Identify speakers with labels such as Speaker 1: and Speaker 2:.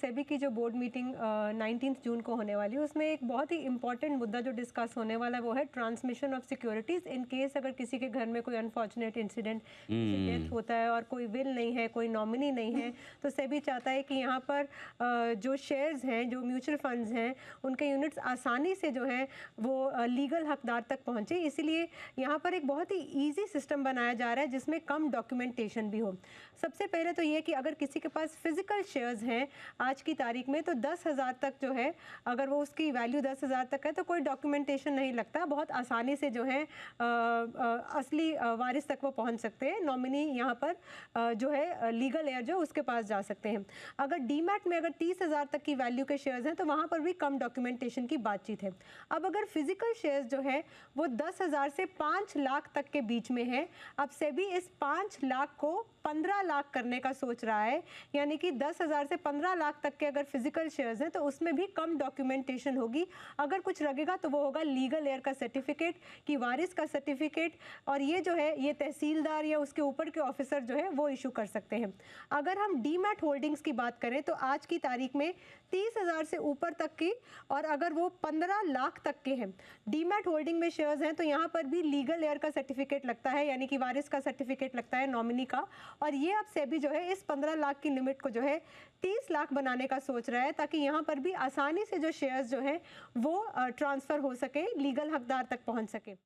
Speaker 1: सेबी की जो board meeting 19 जून को होने वाली है, उसमें एक बहुत ही इंपॉर्टेंट मुद्दा जो डिस्कस होने वाला है वो है transmission of securities in case अगर किसी के घर में कोई अनफॉर्चुनेट इंसिडेंट, किसी डेथ होता है और कोई विल नहीं है, कोई नॉमिनी नहीं है, तो सेबी चाहता है कि यहाँ पर जो शेयर्स हैं, जो म्यूचुअल फंड्स हैं, उनके यूनिट्स आसानी से जो है वो लीगल हकदार तक पहुँचे। इसीलिए यहाँ पर एक बहुत ही ईजी सिस्टम बनाया जा रहा है जिसमें कम डॉक्यूमेंटेशन भी हो। सबसे पहले तो ये कि अगर किसी के पास फिजिकल शेयर्स हैं आज की तारीख में, तो 10,000 तक जो है, अगर वो उसकी वैल्यू 10,000 तक है तो कोई डॉक्यूमेंटेशन नहीं लगता, बहुत आसानी से जो है असली वारिस तक वो पहुंच सकते हैं। नॉमिनी यहाँ पर जो है लीगल एयर जो उसके पास जा सकते हैं। अगर डीमैट में अगर 30,000 तक की वैल्यू के शेयर्स हैं तो वहाँ पर भी कम डॉक्यूमेंटेशन की बातचीत है। अब अगर फिजिकल शेयर्स जो है वो 10,000 से 5 लाख तक के बीच में है, अब सेबी इस 5 लाख को 15 लाख करने का सोच रहा है, यानी कि 10,000 से 15 लाख तक के अगर फिजिकल शेयर्स हैं तो उसमें भी कम डॉक्यूमेंटेशन होगी। अगर कुछ लगेगा तो वो होगा लीगल एयर का सर्टिफिकेट, कि वारिस का सर्टिफिकेट, और ये जो है ये तहसीलदार या उसके ऊपर के ऑफिसर जो है वो इशू कर सकते हैं। अगर हम डीमैट होल्डिंग्स की बात करें तो आज की तारीख में 30,000 से ऊपर तक की, और अगर वो 15 लाख तक के हैं डीमैट होल्डिंग में शेयर्स हैं, तो यहाँ पर भी लीगल एयर का सर्टिफिकेट लगता है, यानी कि वारिस का सर्टिफिकेट लगता है, नॉमिनी का। और ये अब सेबी जो है इस 15 लाख की लिमिट को जो है 30 लाख बनाने का सोच रहा है, ताकि यहाँ पर भी आसानी से जो शेयर्स जो है वो ट्रांसफ़र हो सके, लीगल हकदार तक पहुँच सके।